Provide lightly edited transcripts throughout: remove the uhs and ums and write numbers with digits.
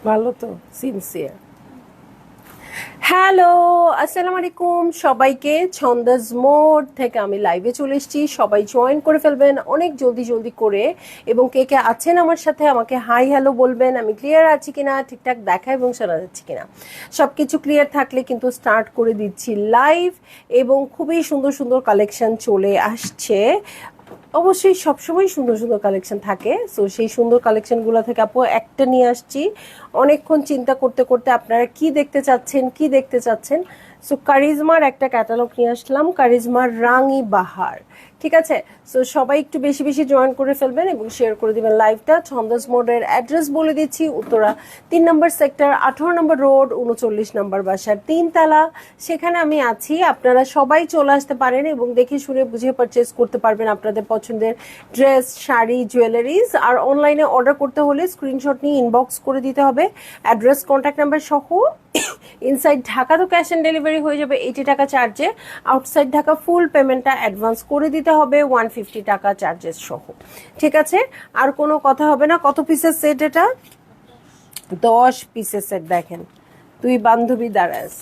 ভালো তো, sincere. Hello, আসসালামু আলাইকুম সবাইকে। ছন্দাজ মোড থেকে আমি লাইভে চলে এসেছি, সবাই জয়েন করে ফেলবেন অনেক জলদি জলদি করে। এবং কে কে আছেন আমার সাথে আমাকে হাই হ্যালো বলবেন, আমি ক্লিয়ার আছি কিনা, ঠিকঠাক দেখা এবং শোনা যাচ্ছে কিনা। সব কিছু ক্লিয়ার থাকলে কিন্তু স্টার্ট করে দিচ্ছি লাইভ। এবং খুবই সুন্দর সুন্দর কালেকশন চলে আসছে। অবশ্যই সবসময় সুন্দর সুন্দর কালেকশন থাকে, সো সেই সুন্দর কালেকশনগুলো থেকে আপু একটা নিয়ে আসছি। অনেকক্ষণ চিন্তা করতে করতে আপনারা কি দেখতে চাচ্ছেন, সো কারিজমার একটা ক্যাটালগ নিয়ে আসলাম, কারিজমার রাঙি বাহার। ঠিক আছে, সো সবাই একটু বেশি বেশি জয়েন করে ফেলবেন এবং শেয়ার করে দিবেন লাইভটা। ছন্দাজ মোডের অ্যাড্রেস বলে দিচ্ছি, উত্তরা 3 নম্বর সেক্টর, 18 নম্বর রোড, 39 নম্বর বাসার 3 তলা। সেখানে আমি আছি, আপনারা সবাই চলে আসতে পারেন এবং দেখে শুনে বুঝে পারচেস করতে পারবেন আপনাদের পছন্দের ড্রেস, শাড়ি, জুয়েলারিজ। আর অনলাইনে অর্ডার করতে হলে স্ক্রিনশট নিয়ে ইনবক্স করে দিতে হবে অ্যাড্রেস, কন্ট্যাক্ট নাম্বার সহ। ইনসাইড ঢাকা তো ক্যাশ অন ডেলিভারি হয়ে যাবে 80 টাকা চার্জে, আউটসাইড ঢাকা ফুল পেমেন্টটা অ্যাডভান্স করে দিতে হবে 150 টাকা চার্জেস সহ। ঠিক আছে, আর কোনো কথা হবে না। কত পিসের সেট এটা? 10 পিসের সেট। দেখেন তুই বান্ধবী দাঁড়াস।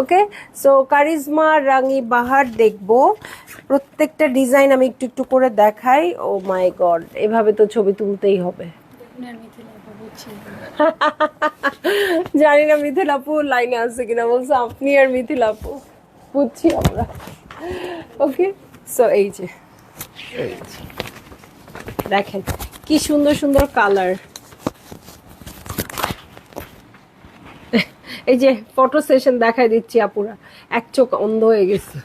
ওকে, সো কারিজমা রাঙি বাহার দেখবো। প্রত্যেকটা ডিজাইন আমি একটু একটু করে দেখাই। ও মাই গড, এভাবে তো ছবি তুলতেই হবে। জানি না মিথিল আপু লাইনে আছে কিনা, বলছে আপনি আর মিথিল আপু, বুঝছি আমরা। ওকে, সো এই যে দেখেন কি সুন্দর সুন্দর কালার। এই যে ফটো সেশন দেখাই দিচ্ছি, আপুরা এক চোখ অন্ধ হয়ে গেছে।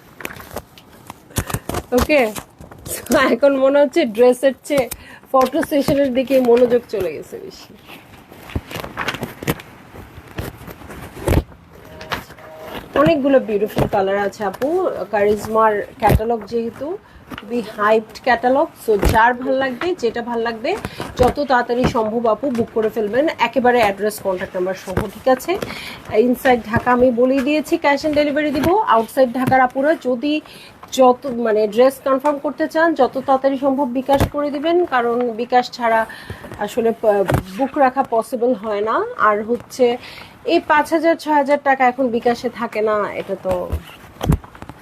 ওকে, এখন মনে হচ্ছে ড্রেসের চেয়ে ফটো সেশনের দিকে মনোযোগ চলে গেছে বেশি। অনেকগুলো বিউটিফুল কালার আছে আপু। কারিজমার ক্যাটালগ যেহেতু খুবই হাইপড ক্যাটালগ, সো যার ভাল লাগবে, যেটা ভাল লাগবে যত তাড়াতাড়ি সম্ভব আপু বুক করে ফেলবেন, একেবারে অ্যাড্রেস, কন্ট্যাক্ট নাম্বার সহ। ঠিক আছে, ইনসাইড ঢাকা আমি বলেই দিয়েছি ক্যাশ অন ডেলিভারি দিব। আউটসাইড ঢাকার আপুরা যদি যত ড্রেস কনফার্ম করতে চান যত তাড়াতাড়ি সম্ভব বিকাশ করে দিবেন, কারণ বিকাশ ছাড়া আসলে বুক রাখা পসিবল হয় না। আর হচ্ছে এই 5,000-6,000 টাকা এখন বিকাশে থাকে না, এটা তো,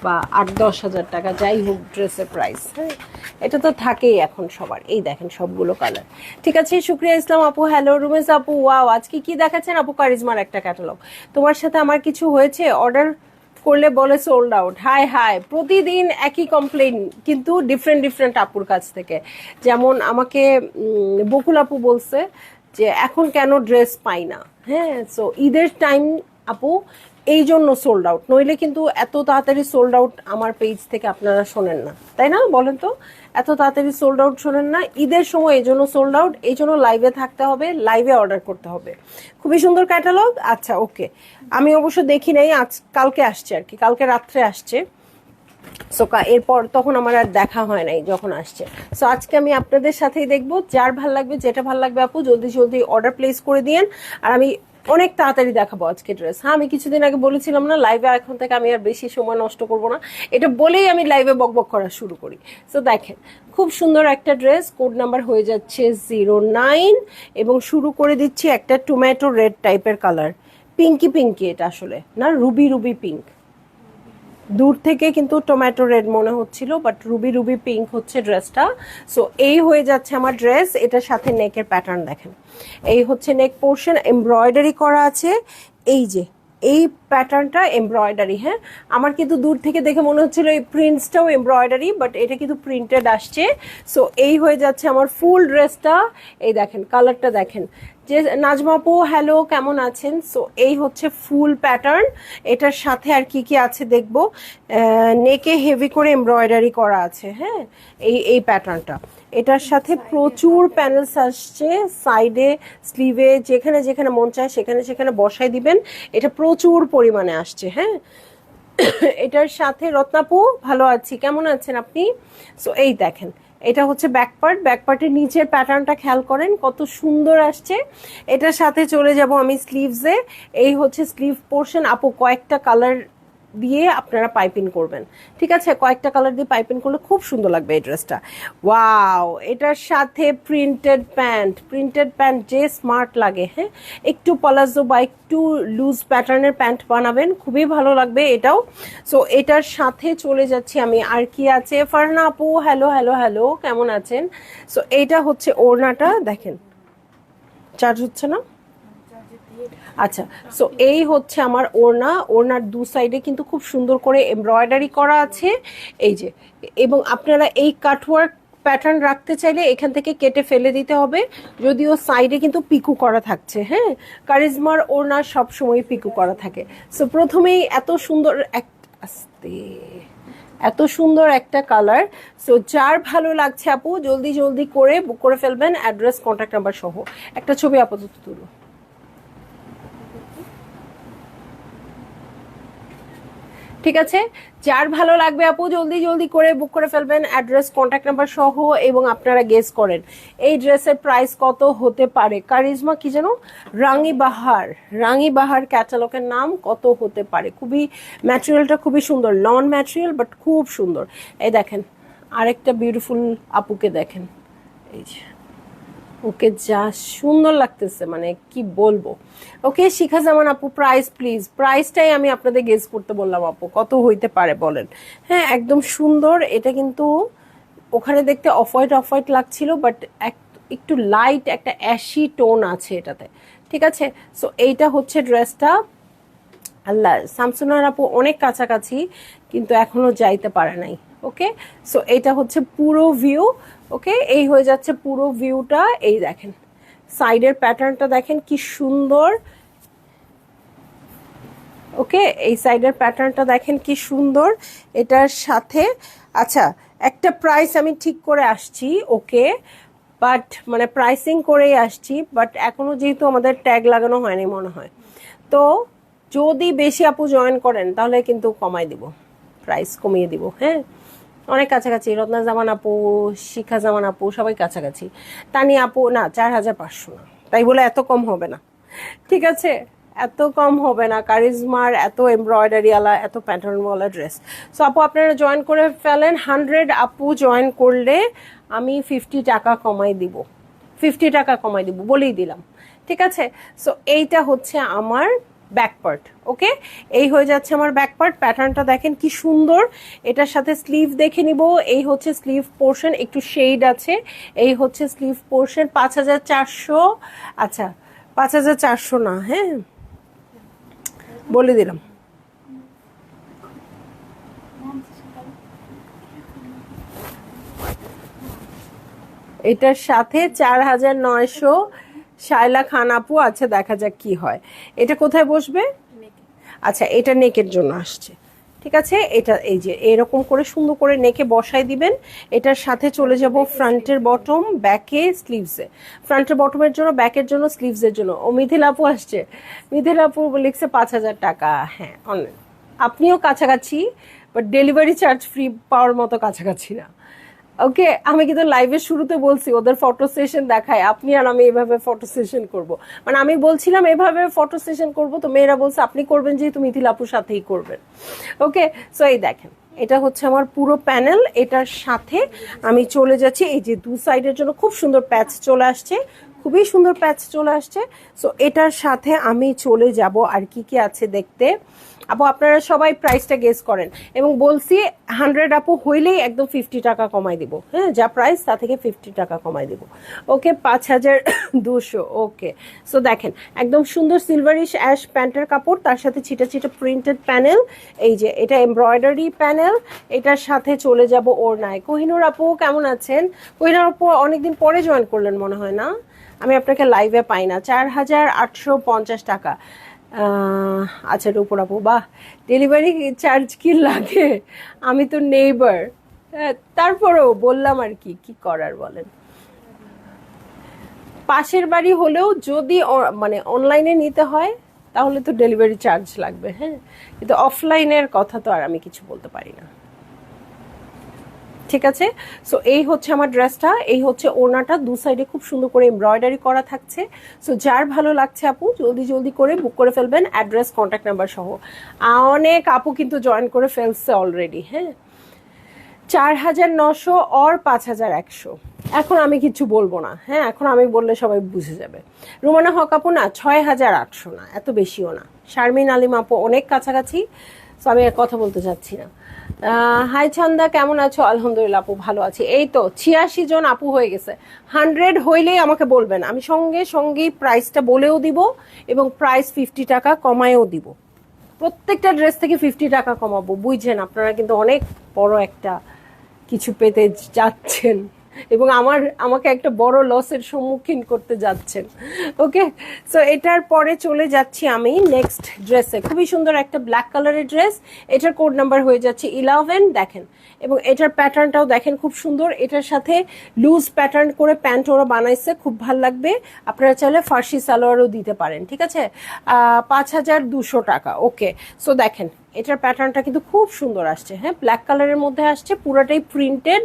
বা 8-10,000 টাকা যাই হোক ড্রেসের প্রাইস, হ্যাঁ এটা তো থাকেই এখন সবার। এই দেখেন সবগুলো কালার। ঠিক আছে, শুক্রিয়া ইসলাম আপু, হ্যালো রুমেশ আপু, ওয়াও আজকে কি দেখাচ্ছেন আপু? কারিজমার একটা ক্যাটালগ। তোমার সাথে আমার কিছু হয়েছে? অর্ডার করলে বলে সোল্ড আউট। হাই হাই, প্রতিদিন একই কমপ্লেন, কিন্তু ডিফারেন্ট ডিফারেন্ট আপুর কাছ থেকে। যেমন আমাকে বকুল আপু বলছে যে এখন কেন ড্রেস পাই না। হ্যাঁ, সো ঈদের টাইম আপু এই জন্য সোল্ড আউট, নইলে কিন্তু এত তাড়াতাড়ি সোল্ড আউট আমার পেজ থেকে আপনারা শোনেন না, তাই না বলেন তো? এত তাড়াতাড়ি সোল্ড আউট শোনেন না, ঈদের সময় এই জন্য সোল্ড আউট, এই জন্য লাইভে থাকতে হবে, লাইভে অর্ডার করতে হবে। খুবই সুন্দর ক্যাটালগ। আচ্ছা ওকে, আমি অবশ্য দেখি নাই, আজ কালকে আসছে আর কি, কালকে রাত্রে আসছে। সো এরপর তখন আমার আর দেখা হয় নাই যখন আসছে। সো আজকে আমি আপনাদের সাথেই দেখবো, যার ভাল লাগবে, যেটা ভাল লাগবে আপু জলদি জলদি অর্ডার প্লেস করে দিয়েন। আর আমি অনেক তাড়াতাড়ি দেখাবো আজকে ড্রেস। হ্যাঁ, আমি কিছুদিন আগে বলেছিলাম না লাইভে, এখন থেকে আমি আর বেশি সময় নষ্ট করব না, এটা বলেই আমি লাইভে বকবক করা শুরু করি। সো দেখেন খুব সুন্দর একটা ড্রেস, কোড নাম্বার হয়ে যাচ্ছে 09 এবং শুরু করে দিচ্ছি একটা টমেটো রেড টাইপের কালার, পিঙ্কি পিঙ্কি, এটা আসলে না, রুবি রুবি পিঙ্ক। দূর থেকে কিন্তু টমেটো রেড মনে হচ্ছিল, বাট রুবি রুবি পিঙ্ক হচ্ছে ড্রেসটা। সো এই হয়ে যাচ্ছে আমার ড্রেস। এটার সাথে নেকের প্যাটার্ন দেখেন, এই হচ্ছে নেক পোর্শন, এমব্রয়ডারি করা আছে। এই যে এই প্যাটার্নটা এমব্রয়ডারি। হ্যাঁ, আমার কিন্তু দূর থেকে দেখে মনে হচ্ছিল এই প্রিন্টসটাও এমব্রয়ডারি, বাট এটা কিন্তু প্রিন্টেড আসছে। সো এই হয়ে যাচ্ছে আমার ফুল ড্রেসটা। এই দেখেন কালারটা দেখেন। যে নাজমা আপু হ্যালো, কেমন আছেন? সো এই হচ্ছে ফুল প্যাটার্ন। এটার সাথে আর কি কি আছে দেখবো। নেকে হেভি করে এমব্রয়ডারি করা আছে। হ্যাঁ, এই প্যাটার্নটা, এটার সাথে প্রচুর প্যানেলস আসছে সাইডে, স্লিভে, যেখানে যেখানে মন চায় সেখানে সেখানে বসাই দিবেন, এটা প্রচুর পরিমাণে আসছে। হ্যাঁ, এটার সাথে রত্নাপু ভালো আছি, কেমন আছেন আপনি? সো এই দেখেন এটা হচ্ছে ব্যাক পার্ট, ব্যাক পার্টের নিচের প্যাটার্নটা খেয়াল করেন কত সুন্দর আসছে। এটার সাথে চলে যাব আমি স্লিভসে। এই হচ্ছে স্লিভ পোর্শন আপু, কয়েকটা কালার দিয়ে আপনারা পাইপিং করবেন, ঠিক আছে? কয়েকটা কালার দিয়ে পাইপিং করলে খুব সুন্দর লাগবে এই ড্রেসটা। ওয়াও, এটার সাথে প্রিন্টেড প্যান্ট যে স্মার্ট লাগে, হ্যাঁ, একটু পলাজো বা একটু লুজ প্যাটার্নের প্যান্ট বানাবেন, খুবই ভালো লাগবে এটাও। সো এটার সাথে চলে যাচ্ছি আমি, আর কি আছে? ফারহানা আপু হ্যালো হ্যালো হ্যালো, কেমন আছেন? সো এইটা হচ্ছে ওড়নাটা, দেখেন চার্জ হচ্ছে না, আচ্ছা। সো এই হচ্ছে আমার ওড়না, ওড়নার দু সাইডে কিন্তু খুব সুন্দর করে এমব্রয়ডারি করা আছে এই যে, এবং আপনারা এই কাটওয়ার্ক প্যাটার্ন রাখতে চাইলে এখান থেকে কেটে ফেলে দিতে হবে, যদিও সাইডে কিন্তু পিকু করা থাকছে, হ্যাঁ, কারিজমার ওড়না সবসময় পিকু করা থাকে। সো প্রথমেই এত সুন্দর এত সুন্দর একটা কালার। সো যার ভালো লাগছে আপু জলদি জলদি করে বুক করে ফেলবেন, অ্যাড্রেস কন্ট্যাক্ট নাম্বার সহ। একটা ছবি আপাতত তুলো, ঠিক আছে? যার ভালো লাগবে আপু জলদি জলদি করে বুক করে ফেলবেন, অ্যাড্রেস কন্ট্যাক্ট নাম্বার সহ, এবং আপনারা গেস করেন এই ড্রেসের প্রাইস কত হতে পারে। কারিজমা কি যেন, রাঙি বাহার ক্যাটালগের নাম, কত হতে পারে। খুবই ম্যাটেরিয়ালটা খুবই সুন্দর, নন ম্যাটেরিয়াল বাট খুব সুন্দর। এই দেখেন আরেকটা বিউটিফুল আপুকে দেখেন, এই যে ওকে যা সুন্দর লাগতেছে, মানে কি বলবো। ওকে শিখা জামান আপু, প্রাইস প্লিজ, প্রাইসটাই আমি আপনাদের গেস করতে বললাম আপু, কত হইতে পারে বলেন। হ্যাঁ একদম সুন্দর, এটা কিন্তু ওখানে দেখতে অফ হোয়াইট লাগছিল, বাট একটু লাইট একটা অ্যাশি টোন আছে এটাতে, ঠিক আছে? সো এইটা হচ্ছে ড্রেসটা। আল্লাহ, শামসুনার আপু অনেক কাছাকাছি কিন্তু এখনো যাইতে পারে নাই। ওকে, সো এটা হচ্ছে পুরো ভিউ। ওকে, এই হয়ে যাচ্ছে পুরো ভিউটা। এই দেখেন সাইডের প্যাটার্নটা দেখেন কি সুন্দর। ওকে, এই সাইডের প্যাটার্নটা দেখেন কি সুন্দর এটার সাথে। আচ্ছা, একটা প্রাইস আমি ঠিক করে আসছি, ওকে, বাট মানে প্রাইসিং করেই আসছি, বাট এখনো যেহেতু আমাদের ট্যাগ লাগানো হয়নি মনে হয়, তো যদি বেশি আপু জয়েন করেন তাহলে কিন্তু কমাই দিব, প্রাইস কমিয়ে দিব। হ্যাঁ, অনেক কাছাকাছি, রত্না জামান আপু, শিখা জামান আপু সবাই কাছাকাছি। তানি আপু না, 4500 না, তাই বলে এত কম হবে না, ঠিক আছে? এত কম হবে না, কারিজমার এত এমব্রয়ডারি আলা এত প্যাটার্নওয়ালা ড্রেস। সো আপু আপনারা জয়েন করে ফেলেন, 100 আপু জয়েন করলে আমি 50 টাকা কমাই দিব, 50 টাকা কমাই দিব বলেই দিলাম, ঠিক আছে? সো এইটা হচ্ছে আমার ব্যাক পার্ট। ওকে, এই হয়ে যাচ্ছে আমার ব্যাক পার্ট। প্যাটার্নটা দেখেন কি সুন্দর, এটার সাথে স্লিভ দেখে নিব। এই হচ্ছে স্লিভ পোর্শন, একটু শেড আছে। এই হচ্ছে স্লিভ পোর্শন, 5400। আচ্ছা 5400 না, হ্যাঁ বলে দিলাম। এটার সাথে 4900 শায়লা খান আপু। আচ্ছা দেখা যাক কি হয়। এটা কোথায় বসবে? আচ্ছা এটা নেকের জন্য আসছে, ঠিক আছে? এটা এই যে এরকম করে সুন্দর করে নেকে বসাই দিবেন। এটার সাথে চলে যাব ফ্রন্টের বটম, ব্যাকে, স্লিভসে। ফ্রন্টের বটমের জন্য, ব্যাকের জন্য, স্লিভসের জন্য। ও মিথিল আপু আসছে, মিথিল আপু লিখছে 5000 টাকা। হ্যাঁ অনলাইন, আপনিও কাছাকাছি, বাট ডেলিভারি চার্জ ফ্রি পাওয়ার মতো কাছাকাছি না। ওকে, আমি কিন্তু লাইভের শুরুতে বলছি ওদের ফটো সেশন দেখায়, আপনি আর আমি এভাবে ফটো সেশন করব। মানে আমি বলছিলাম এভাবে ফটো সেশন করব, তো মেয়েরা বলছে আপনি করবেন যেহেতু মিথিল আপুর সাথেই করবেন। ওকে, সো এই দেখেন এটা হচ্ছে আমার পুরো প্যানেল। এটার সাথে আমি চলে যাচ্ছি, এই যে দু সাইডের জন্য খুব সুন্দর প্যাচ চলে আসছে, খুবই সুন্দর প্যাচ চলে আসছে। সো এটার সাথে আমি চলে যাব আর কি কি আছে দেখতে। আপু আপনারা সবাই প্রাইসটা গেস করেন, এবং বলছি 100 আপু হইলেই একদম 50 টাকা কমাই দিব। হ্যাঁ, যা প্রাইস তা থেকে 50 টাকা কমাই দিব। ওকে, 5200। ওকে, সো দেখেন একদম সুন্দর সিলভারিশ অ্যাশ প্যান্টের কাপড়, তার সাথে ছিটা ছিটা প্রিন্টেড প্যানেল। এই যে এটা এমব্রয়ডারি প্যানেল, এটার সাথে চলে যাব ওড়নায়। কোহিনুর আপু কেমন আছেন? কোহিনুর আপু অনেকদিন পরে জয়েন করলেন মনে হয় না, আমি আপনাকে লাইভে পাই না। 4850 টাকা। আচ্ছা রূপর আপু, বাহ, ডেলিভারি চার্জ কি লাগে? আমি তো নেইবার, তারপরেও বললাম আর কি, কি করার বলেন। পাশের বাড়ি হলেও যদি মানে অনলাইনে নিতে হয় তাহলে তো ডেলিভারি চার্জ লাগবে। হ্যাঁ, কিন্তু অফলাইনের কথা তো আর আমি কিছু বলতে পারি না, ঠিক ঠিক আছে। সো এই হচ্ছে আমার ড্রেসটা, এই হচ্ছে ওড়নাটা, দু সাইডে খুব সুন্দর করে এমব্রয়ডারি করা থাকছে। সো যার ভালো লাগছে আপু জলদি জলদি করে বুক করে ফেলবেন, অ্যাড্রেস কন্ট্যাক্ট নাম্বার সহ। অনেক আপু কিন্তু জয়েন করে ফেলছে অলরেডি। হ্যাঁ, 4900 আর 5100। এখন আমি কিছু বলবো না, হ্যাঁ এখন আমি বললে সবাই বুঝে যাবে। রুমানা হক আপু না 6800 না, এত বেশিও না। শারমিন আলিম আপু অনেক কাছাকাছি, তো আমি আর কথা বলতে চাচ্ছি না। হাই ছান্দা, কেমন আছো? আলহামদুলিল্লাহ আপু ভালো আছি। এই তো 86 জন আপু হয়ে গেছে। 100 হইলেই আমাকে বলবেন, আমি সঙ্গে সঙ্গেই প্রাইসটা বলেও দিব এবং প্রাইস 50 টাকা কমায়ও দিব। প্রত্যেকটা ড্রেস থেকে 50 টাকা কমাবো, বুঝছেন? আপনারা কিন্তু অনেক বড় একটা কিছু পেতে যাচ্ছেন এবং আমাকে একটা বড় লসের সম্মুখীন করতে যাচ্ছেন। ওকে, সো এটার পরে চলে যাচ্ছি আমি নেক্সট ড্রেসে। খুবই সুন্দর একটা ব্ল্যাক কালারের ড্রেস, এটার কোড নাম্বার হয়ে যাচ্ছে 11। দেখেন, এবং এটার প্যাটার্নটাও দেখেন খুব সুন্দর। এটার সাথে লুজ প্যাটার্ন করে প্যান্ট ওরা বানাইছে, খুব ভাল লাগবে। আপনারা চাইলে ফার্সি সালোয়ারও দিতে পারেন, ঠিক আছে। 5200 টাকা। ওকে, সো দেখেন এটার প্যাটার্নটা কিন্তু খুব সুন্দর আসছে। হ্যাঁ, ব্ল্যাক কালারের মধ্যে আসছে, পুরোটাই প্রিন্টেড।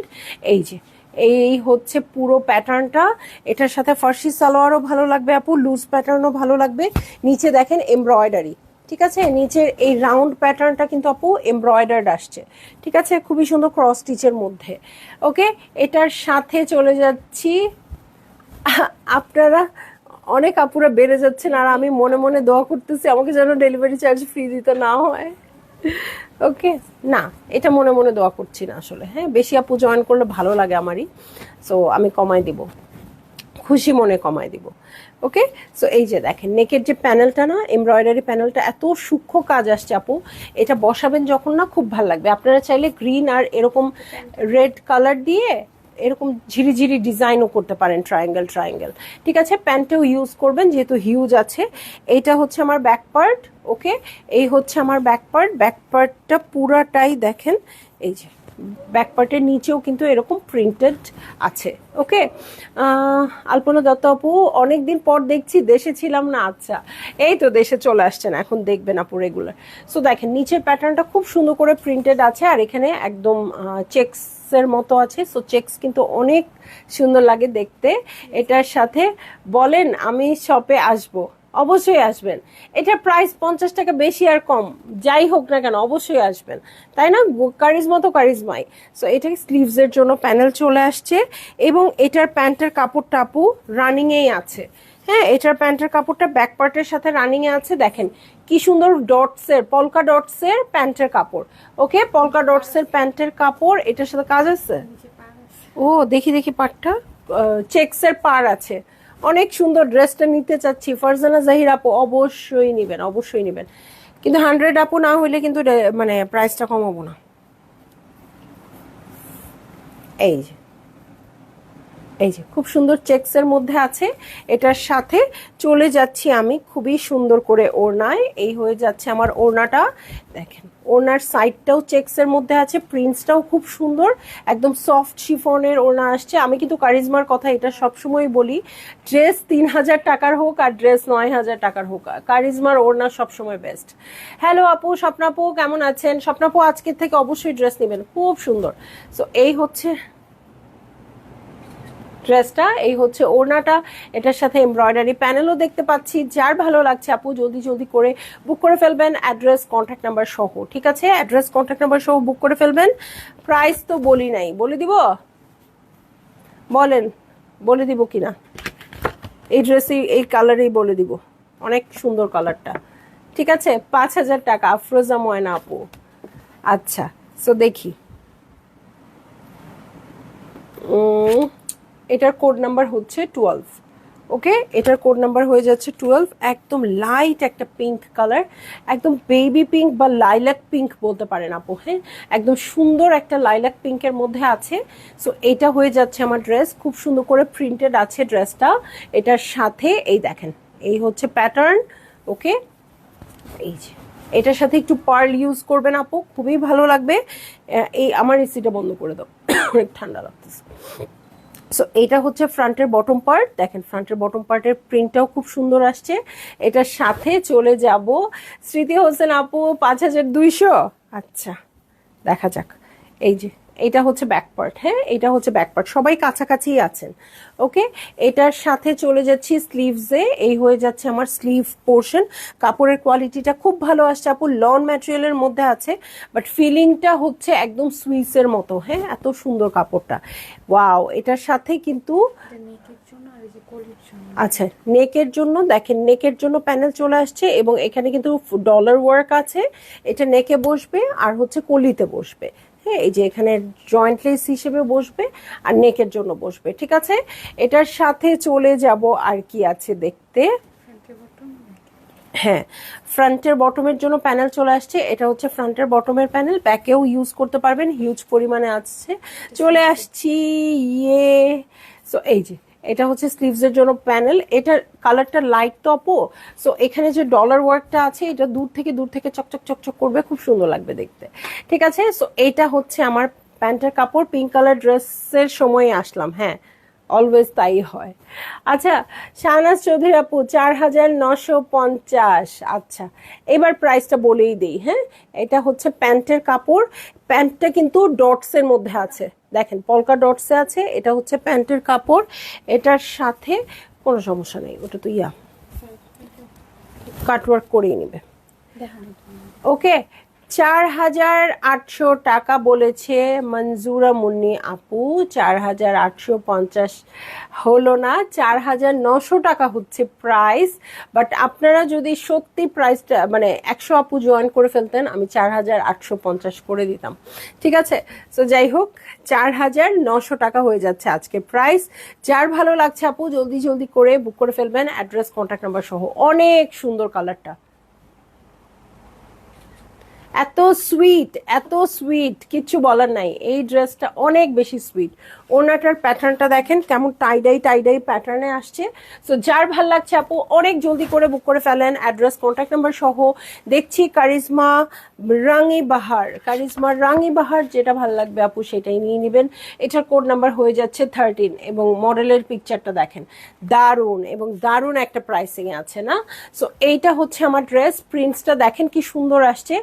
এই যে এই হচ্ছে পুরো প্যাটার্নটা। এটার সাথে ফার্সি সালোয়ারও ভালো লাগবে আপু, লুজ প্যাটার্নও ভালো লাগবে। নিচে দেখেন এমব্রয়ডারি, ঠিক আছে। নিচের এই রাউন্ড প্যাটার্নটা কিন্তু আপু এমব্রয়ডার্ড আসছে, ঠিক আছে, খুবই সুন্দর ক্রস স্টিচের মধ্যে। ওকে, এটার সাথে চলে যাচ্ছি। আপনারা অনেক আপুরা বেড়ে যাচ্ছেন আর আমি মনে মনে দোয়া করতেছি আমাকে যেন ডেলিভারি চার্জ ফ্রি দিতে না হয়। ওকে, না এটা মনে মনে দোয়া করছি না আসলে। হ্যাঁ, বেশি আপু জয়েন করলে ভালো লাগে আমারই, সো আমি কমাই দিব, খুশি মনে কমাই দিব। ওকে, সো এই যে দেখেন নেকের যে প্যানেলটা না, এমব্রয়ডারি প্যানেলটা এত সূক্ষ্ম কাজ আসছে আপু, এটা বসাবেন যখন না খুব ভালো লাগবে। আপনারা চাইলে গ্রিন আর এরকম রেড কালার দিয়ে এরকম ঝিরিঝিরি ডিজাইনও করতে পারেন, ট্রায়াঙ্গেল ট্রায়াঙ্গেল, ঠিক আছে। প্যান্টেও ইউজ করবেন যেহেতু হিউজ আছে। এইটা হচ্ছে আমার ব্যাক পার্ট। ওকে, এই হচ্ছে আমার ব্যাক পার্ট। ব্যাক পার্টটা পুরাটাই দেখেন, এই যে ব্যাক পার্টের নিচেও কিন্তু এরকম প্রিন্টেড আছে। ওকে, আলপনা দত্ত আপু অনেকদিন পর দেখছি, দেশে ছিলাম না। আচ্ছা, এই তো দেশে চলে আসছেন, এখন দেখবেন আপু রেগুলার। সো দেখেন নিচের প্যাটার্নটা খুব সুন্দর করে প্রিন্টেড আছে আর এখানে একদম চেক্সের মতো আছে। সো চেক্স কিন্তু অনেক সুন্দর লাগে দেখতে। এটার সাথে বলেন আমি শপে আসবো, অবশ্যই আসবেন। এটার প্রাইস 50 টাকা বেশি আর কম যাই হোক না কেন অবশ্যই আসবেন, তাই না? কারিজমা তো কারিজমাই। সো এটা স্লিভসের জন্য প্যানেল চলে আসছে এবং এটার প্যান্টের কাপড়টা আপু রানিংয়েই আছে। হ্যাঁ, এটার প্যান্টের কাপড়টা ব্যাক পার্টের সাথে রানিংয়ে আছে। দেখেন কি সুন্দর ডটসের, পলকা ডটসের প্যান্টের কাপড়। ওকে, পলকা ডটসের প্যান্টের কাপড়, এটার সাথে কাজ আছে। ও দেখি দেখি পাড়টা, চেক্সের পাড় আছে। অনেক সুন্দর, ড্রেসটা নিতে চাচ্ছি। ফারজানা জাহির আপু অবশ্যই নেবেন, অবশ্যই নেবেন, কিন্তু 100 আপু না হইলে কিন্তু মানে প্রাইসটা কমাবো না। এই যে এই যে খুব সুন্দর চেক্সের মধ্যে আছে। এটার সাথে চলে যাচ্ছি আমি খুবই সুন্দর করে ওড়নায়। এই হয়ে যাচ্ছে আমার ওড়নাটা। দেখেন ওড়নার সাইডটাও চেক্সের মধ্যে আছে, প্রিন্টসটাও খুব সুন্দর, একদম সফট শিফনের ওড়না আসছে। আমি কিন্তু কারিজমার কথা এটা সবসময় বলি, ড্রেস 3000 টাকার হোক আর ড্রেস 9000 টাকার হোক, কারিজমার ওড়না সবসময় বেস্ট। হ্যালো আপু, স্বপ্নাপু কেমন আছেন? স্বপ্নাপু আজকের থেকে অবশ্যই ড্রেস নেবেন, খুব সুন্দর। সো এই হচ্ছে ড্রেসটা, এই হচ্ছে ওড়নাটা, এটার সাথে এমব্রয়ডারি প্যানেলও দেখতে পাচ্ছি। যার ভালো লাগছে আপু জলদি জলদি করে বুক করে ফেলবেন, অ্যাড্রেস কন্ট্যাক্ট নাম্বার সহ, ঠিক আছে। অ্যাড্রেস কন্ট্যাক্ট নাম্বার সহ বুক করে ফেলবেন। প্রাইস তো বলি নাই, বলে দিব, বলেন বলে দিব কিনা? এই ড্রেসই এই কালারেই বলে দিব, অনেক সুন্দর কালারটা, ঠিক আছে। 5000 টাকা, আফরোজা ময়না আপু। আচ্ছা, সো দেখি এটার কোড নাম্বার হচ্ছে 12। ওকে, এটার কোড নাম্বার হয়ে যাচ্ছে 12। একদম লাইট একটা পিঙ্ক কালার, একদম বেবি পিঙ্ক বা লাইলাক পিঙ্ক বলতে পারেন আপু। হ্যাঁ, একদম সুন্দর একটা লাইলাক পিঙ্কের মধ্যে আছে। সো এটা হয়ে যাচ্ছে আমার ড্রেস, খুব সুন্দর করে প্রিন্টেড আছে ড্রেসটা। এটার সাথে এই দেখেন এই হচ্ছে প্যাটার্ন। ওকে, এই যে এটার সাথে একটু পার্ল ইউজ করবেন আপু, খুবই ভালো লাগবে। এই আমার এসিটা বন্ধ করে দাও, অনেক ঠান্ডা লাগতেছে। সো এটা হচ্ছে ফ্রন্টের বটম পার্ট। দেখেন ফ্রন্টের বটম পার্টের প্রিন্টটাও খুব সুন্দর আসছে। এটার সাথে চলে যাব স্মৃতি হোসেন আপু 5200। আচ্ছা দেখা যাক, এই যে এটা হচ্ছে ব্যাক পার্ট, হ্যাঁ এটা হচ্ছে ব্যাক পার্ট, সবাই কাছাকাছি আছেন। ওকে, এটার সাথে চলে যাচ্ছি স্লিভসে, এই হয়ে যাচ্ছে আমার স্লিভ পোর্শন। কাপড়ের কোয়ালিটিটা খুব ভালো আসছে আপু, লন ম্যাটেরিয়ালের মধ্যে আছে, বাট ফিলিংটা হচ্ছে একদম সুইসের মতো, হ্যাঁ এত সুন্দর কাপড়টা, ওয়াও। এটার সাথে কিন্তু আচ্ছা নেকের জন্য দেখেন, নেকের জন্য প্যানেল চলে আসছে এবং এখানে কিন্তু ডলার ওয়ার্ক আছে, এটা নেকে বসবে আর হচ্ছে কলিতে বসবে, হ্যাঁ এই যে এখানে জয়েন্ট লেস হিসেবে বসবে আর নেকের জন্য বসবে, ঠিক আছে। এটার সাথে চলে যাব আর কি আছে দেখতে, হ্যাঁ ফ্রন্টের বটমের জন্য প্যানেল চলে আসছে, এটা হচ্ছে ফ্রন্টের বটমের প্যানেল, ব্যাকেও ইউজ করতে পারবেন, হিউজ পরিমাণে আসছে। চলে আসছি ইয়ে, সো এই যে এটা হচ্ছে স্লিভসের জন্য প্যানেল, এটার কালারটা লাইট তো আপু, সো এখানে যে ডলার ওয়ার্কটা আছে এটা দূর থেকে চকচক চকচক করবে, খুব সুন্দর লাগবে দেখতে, ঠিক আছে। সো এইটা হচ্ছে আমার প্যান্টের কাপড়, পিঙ্ক কালার ড্রেসের সময় আসলাম, হ্যাঁ অলওয়েজ তাই হয়। আচ্ছা শাহনাজ চৌধুরী আপু 4950, আচ্ছা এবার প্রাইসটা বলেই দেই, হ্যাঁ এটা হচ্ছে প্যান্টের কাপড়, প্যান্টটা কিন্তু ডটসের মধ্যে আছে, দেখেন পলকা ডটসে আছে, এটা হচ্ছে প্যান্টের কাপড়, এটার সাথে কোনো সমস্যা নেই, ওটা তো কাটওয়ার্ক করেই নেবে, ওকে। 4800 টাকা বলেছে মঞ্জুরা মুন্নি আপু, 4850 হলো না, 4900 টাকা হচ্ছে প্রাইস, বাট আপনারা যদি সত্যি প্রাইসটা মানে 100 আপু জয়েন করে ফেলতেন আমি 4850 করে দিতাম, ঠিক আছে। তো যাই হোক 4900 টাকা হয়ে যাচ্ছে আজকে প্রাইস। যার ভালো লাগছে আপু জলদি জলদি করে বুক করে ফেলবেন, অ্যাড্রেস কন্ট্যাক্ট নাম্বার সহ। অনেক সুন্দর কালারটা, এত সুইট কিচ্ছু বলার নাই, এই ড্রেসটা অনেক বেশি সুইট। ওনাটার প্যাটার্নটা দেখেন কেমন টাইডাই প্যাটার্নে আসছে। সো যার ভাল লাগছে আপু অনেক জলদি করে বুক করে ফেলেন, অ্যাড্রেস কন্ট্যাক্ট নাম্বার সহ। দেখছি কারিজমা রাঙি বাহার যেটা ভাল লাগবে আপু সেটাই নিয়ে নেবেন। এটার কোড নাম্বার হয়ে যাচ্ছে 13 এবং মডেলের পিকচারটা দেখেন দারুণ, এবং দারুণ একটা প্রাইসিং আছে না। সো এইটা হচ্ছে আমার ড্রেস, প্রিন্টসটা দেখেন কি সুন্দর আসছে,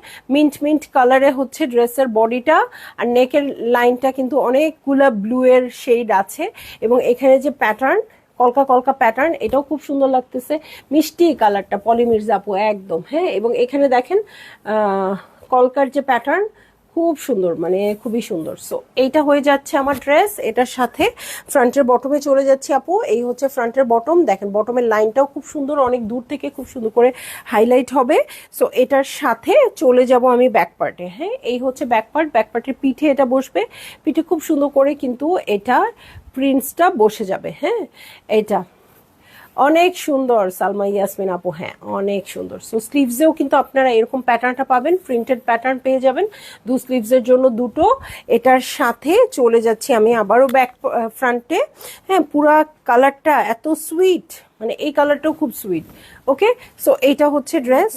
মিন্ট কালারে হচ্ছে ড্রেসের বডিটা, আর নেকের লাইনটা কিন্তু অনেকগুলা ব্লু এর শেড আছে, এবং এখানে যে প্যাটার্ন কলকা প্যাটার্ন এটাও খুব সুন্দর লাগতেছে, মিষ্টি কালারটা পলিমির্জা আপু একদম, হ্যাঁ এবং এখানে দেখেন কলকার যে প্যাটার্ন খুব সুন্দর, মানে খুবই সুন্দর। সো এইটা হয়ে যাচ্ছে আমার ড্রেস, এটার সাথে ফ্রন্টের বটমে চলে যাচ্ছি আপু, এই হচ্ছে ফ্রন্টের বটম, দেখেন বটমের লাইনটাও খুব সুন্দর, অনেক দূর থেকে খুব সুন্দর করে হাইলাইট হবে। সো এটার সাথে চলে যাব আমি ব্যাক পার্টে, হ্যাঁ এই হচ্ছে ব্যাক পার্টের পিঠে এটা বসবে, পিঠে খুব সুন্দর করে কিন্তু এটা প্রিন্টসটা বসে যাবে, হ্যাঁ এটা অনেক সুন্দর সালমা ইয়াসমিন আপু, হ্যাঁ অনেক সুন্দর। সো স্লিভসেও কিন্তু আপনারা এরকম প্যাটার্নটা পাবেন, প্রিন্টেড প্যাটার্ন পেয়ে যাবেন, স্লিভসের জন্য দুটো। এটার সাথে চলে যাচ্ছি আমি আবারও ব্যাক ফ্রন্টে, হ্যাঁ পুরা কালারটা এত সুইট, মানে এই কালারটাও খুব সুইট। ওকে, সো এইটা হচ্ছে ড্রেস,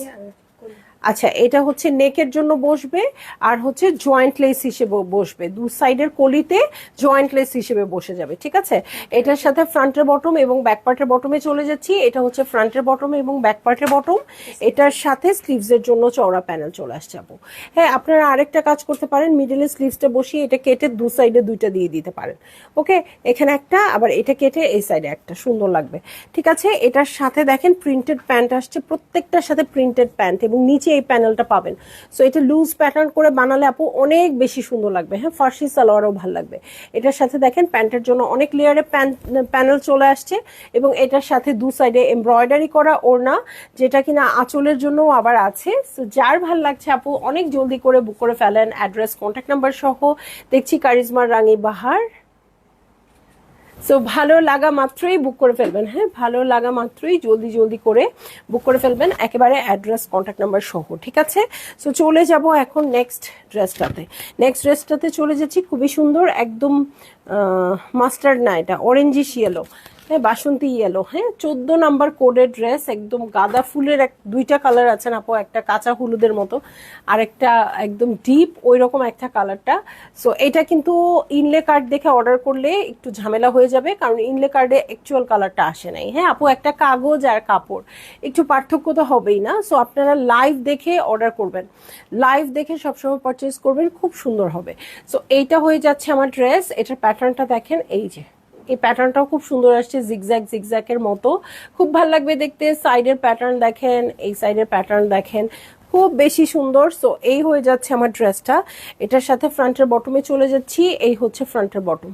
আচ্ছা এটা হচ্ছে নেকের জন্য বসবে আর হচ্ছে জয়েন্ট লেস হিসেবে বসবে, দু সাইডের কলিতে জয়েন্ট লেস হিসেবে বসে যাবে, ঠিক আছে। এটার সাথে ফ্রন্টের বটম এবং ব্যাক পার্টের বটমে চলে যাচ্ছি, এটা হচ্ছে ফ্রন্টের বটম এবং ব্যাক পার্টের বটম, এটার সাথে স্লিভসের জন্য চওড়া প্যানেল চলে আসছে আপু। হ্যাঁ আপনারা আরেকটা কাজ করতে পারেন, মিডলে স্লিভসটা বসিয়ে এটা কেটে দু সাইডে দুইটা দিয়ে দিতে পারেন, ওকে এখানে একটা আবার এটা কেটে এই সাইডে একটা, সুন্দর লাগবে, ঠিক আছে। এটার সাথে দেখেন প্রিন্টেড প্যান্ট আসছে, প্রত্যেকটার সাথে প্রিন্টেড প্যান্ট এবং নিচে এই প্যানেলটা পাবেন। সো এটা লুজ প্যাটার্ন করে বানালে আপু অনেক বেশি সুন্দর লাগবে, হ্যাঁ ফার্সি সালোয়ারও ভালো লাগবে। এটার সাথে দেখেন প্যান্টের জন্য অনেক লেয়ারে প্যানেল চলে আসছে, এবং এটার সাথে দু সাইডে এমব্রয়ডারি করা ওড়না, যেটা কিনা আঁচলের জন্য আবার আছে। সো যার ভাল লাগছে আপু অনেক জলদি করে বুক করে ফেলেন, অ্যাড্রেস কন্ট্যাক্ট নাম্বার সহ। দেখছি কারিজমার রাঙি বাহার, সো ভালো লাগা মাত্রই বুক করে ফেলবেন, হ্যাঁ ভালো লাগা মাত্রই জলদি করে বুক করে ফেলবেন, একেবারে অ্যাড্রেস কন্ট্যাক্ট নাম্বার সহ, ঠিক আছে। সো চলে যাব এখন নেক্সট ড্রেসটাতে চলে যাচ্ছি, খুবই সুন্দর একদম মাস্টার্ড না এটা অরেঞ্জিশ ইয়েলো, হ্যাঁ বাসন্তী ইয়েলো, হ্যাঁ 14 নাম্বার কোডের ড্রেস, একদম গাঁদা ফুলের দুইটা কালার আছে আপু, একটা কাঁচা হলুদের মতো আর একটা একদম ডিপ ওই রকম একটা কালারটা। সো এটা কিন্তু ইনলে কার্ড দেখে অর্ডার করলে একটু ঝামেলা হয়ে যাবে, কারণ ইনলে কার্ডে অ্যাকচুয়াল কালারটা আসে নাই। হ্যাঁ আপু, একটা কাগজ আর কাপড় একটু পার্থক্য তো হবেই না। সো আপনারা লাইভ দেখে অর্ডার করবেন, লাইভ দেখে সবসময় পারচেস করবেন, খুব সুন্দর হবে। সো এইটা হয়ে যাচ্ছে আমার ড্রেস। এটার প্যাটার্নটা দেখেন, এই যে এই প্যাটার্নটাও খুব সুন্দর আসছে, জিগজ্যাগ জিগজ্যাগের মতো, খুব ভালো লাগবে দেখতে। সাইডের প্যাটার্ন দেখেন, এই সাইডের প্যাটার্ন দেখেন, খুব বেশি সুন্দর। সো এই হয়ে যাচ্ছে আমার ড্রেসটা। এটার সাথে ফ্রন্টের বটমে চলে যাচ্ছি, এই হচ্ছে ফ্রন্টের বটম।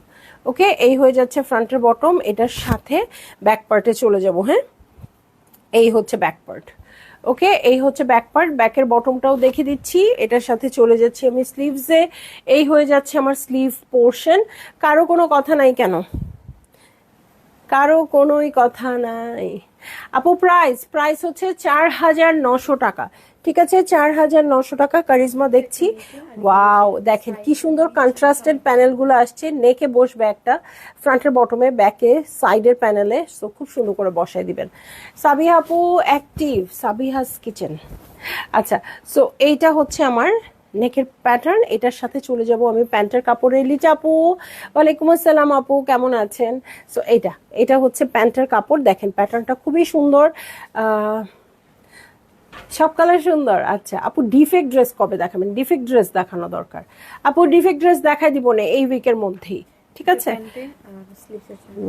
ওকে, এই হয়ে যাচ্ছে ফ্রন্টের বটম। এটার সাথে ব্যাক পার্টে চলে যাব। হ্যাঁ, এই হচ্ছে ব্যাক পার্ট। ওকে, এই হচ্ছে ব্যাক পার্ট। ব্যাকের বটমটাও দেখে দিচ্ছি। এটার সাথে চলে যাচ্ছি আমি স্লিভসে, এই হয়ে যাচ্ছে আমার স্লিভ পোর্শন। কারো কোনো কথা নাই কেন? কারো কোনোই কথা নাই আপু। প্রাইস হচ্ছে 4900 টাকা। ঠিক আছে, 4900 টাকা। কারিজমা দেখছি, ওয়াও দেখেন কি সুন্দর কন্ট্রাস্টেড প্যানেলগুলো আসছে। নেকে বসবে একটা, ফ্রন্টের বটমে, ব্যাকে, সাইডের প্যানেলে। সো খুব সুন্দর করে বসাই দিবেন। সাবিহা আপু অ্যাক্টিভ, সাবিহাস কিচেন। আচ্ছা, সো এইটা হচ্ছে আমার নেকের প্যাটার্ন। এটার সাথে চলে যাব আমি প্যান্টের কাপড়ে। লিচা আপু ওয়ালাইকুম আসসালাম আপু, কেমন আছেন? সো এটা হচ্ছে প্যান্টের কাপড়। দেখেন প্যাটার্নটা খুবই সুন্দর, সব কালার সুন্দর। আচ্ছা আপু, ডিফেক্ট ড্রেস কবে দেখাবেন? ডিফেক্ট ড্রেস দেখানো দরকার আপু, ডিফেক্ট ড্রেস দেখাই দিব না এই উইকের মধ্যেই, ঠিক আছে?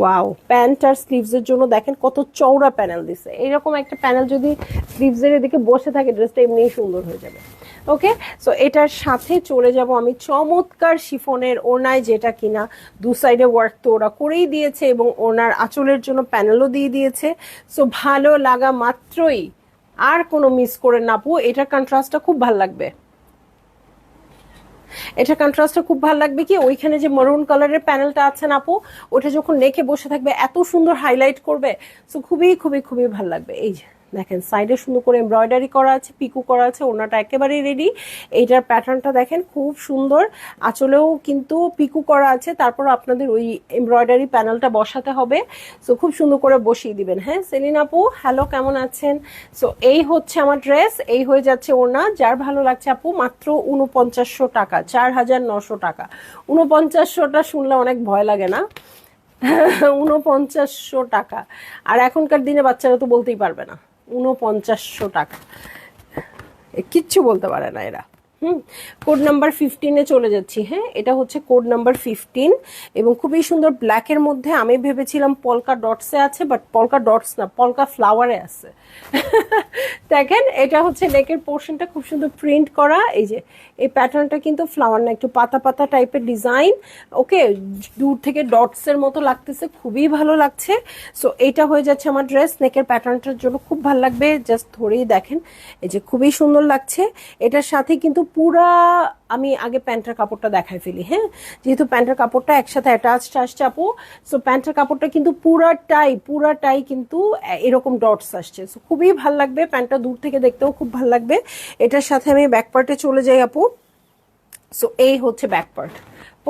ওয়াও, প্যান্ট আর স্লিভসের জন্য দেখেন কত চওড়া প্যানেল দিছে। এইরকম একটা প্যানেল যদি স্লিভসের এদিকে বসে থাকে, ড্রেসটা এমনিই সুন্দর হয়ে যাবে। ওকে, সো এটার সাথে চলে যাব আমি চমৎকার শিফনের ওড়নায়, যেটা কিনা দু সাইডে ওয়ার্ক তো ওরা করেই দিয়েছে, এবং ওড়নার আঁচলের জন্য প্যানেলও দিয়ে দিয়েছে। সো ভালো লাগা মাত্রই, আর কোনো মিস করে না আপু। এটার কন্ট্রাস্টটা খুব ভালো লাগবে, এটা কন্ট্রাস্টটা খুব ভালো লাগবে। কি ওইখানে যে মারুন কালারের প্যানেলটা আছে না আপু, ওটা যখন নেকে বসে থাকবে এত সুন্দর হাইলাইট করবে। সো খুবই খুবই খুবই ভালো লাগবে। এই যে দেখেন সাইডে সুন্দর করে এমব্রয়ডারি করা আছে, পিকু করা আছে, ওনাটা একেবারেই রেডি। এইটার প্যাটার্নটা দেখেন খুব সুন্দর, আঁচলেও কিন্তু পিকু করা আছে। তারপর আপনাদের ওই এমব্রয়ডারি প্যানেলটা বসাতে হবে। সো খুব সুন্দর করে বসিয়ে দিবেন। হ্যাঁ সেলিন আপু হ্যালো, কেমন আছেন? সো এই হচ্ছে আমার ড্রেস, এই হয়ে যাচ্ছে ওড়না। যার ভালো লাগছে আপু, মাত্র 4900 টাকা, 4900 টাকা। 4900টা শুনলে অনেক ভয় লাগে না? 4900 টাকা। আর এখনকার দিনে বাচ্চারা তো বলতেই পারবে না 4900 টাকা, কিচ্ছু বলতে পারে না এরা। কোড নাম্বার 15-এ চলে যাচ্ছি। হ্যাঁ, এটা হচ্ছে কোড নাম্বার 15, এবং খুবই সুন্দর ব্ল্যাকের মধ্যে। আমি ভেবেছিলাম পলকা ডটসে আছে, বাট পলকা ডটস না, পলকা ফ্লাওয়ারে আছে। দেখেন এটা হচ্ছে নেকের পোর্শনটা, খুব সুন্দর প্রিন্ট করা। এই যে এই প্যাটার্নটা কিন্তু ফ্লাওয়ার না, একটু পাতা পাতা টাইপের ডিজাইন। ওকে, দূর থেকে ডটসের মতো লাগতেছে, খুবই ভালো লাগছে। সো এইটা হয়ে যাচ্ছে আমার ড্রেস। নেকের প্যাটার্নটার জন্য খুব ভালো লাগবে, জাস্ট ধরেই দেখেন, এই যে খুবই সুন্দর লাগছে। এটার সাথে কিন্তু পুরা, আমি আগে প্যান্টের কাপড়টা দেখাই ফেলি। হ্যাঁ, যেহেতু প্যান্টের কাপড়টা একসাথে অ্যাটাচড আসছে আপু, সো প্যান্টের কাপড়টা কিন্তু পুরাটাই কিন্তু এরকম ডটস আসছে। সো খুবই ভাল লাগবে, প্যান্টটা দূর থেকে দেখতেও খুব ভাল লাগবে। এটার সাথে আমি ব্যাক পার্টে চলে যাই আপু। সো এই হচ্ছে ব্যাক পার্ট।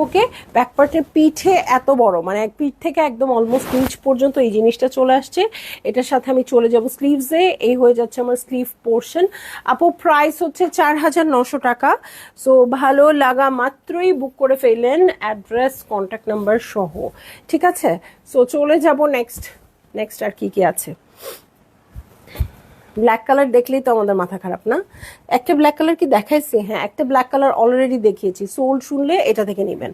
ওকে, ব্যাক পার্টের পিঠে এত বড়, মানে এক পিঠ থেকে একদম অলমোস্ট নিচ পর্যন্ত এই জিনিসটা চলে আসছে। এটার সাথে আমি চলে যাব স্লিভসে, এই হয়ে যাচ্ছে আমার স্লিভ পোর্শন। আপু প্রাইস হচ্ছে 4900 টাকা। সো ভালো লাগা মাত্রই বুক করে ফেললেন, অ্যাড্রেস কন্ট্যাক্ট নাম্বার সহ, ঠিক আছে? সো চলে যাব নেক্সট আর কি কি আছে। ব্ল্যাক কালার দেখলেই তো আমাদের মাথা খারাপ না? একটা ব্ল্যাক কালার কি দেখাইছি? হ্যাঁ, একটা ব্ল্যাক কালার অলরেডি দেখিয়েছি। সোল শুনলে এটা থেকে নেবেন,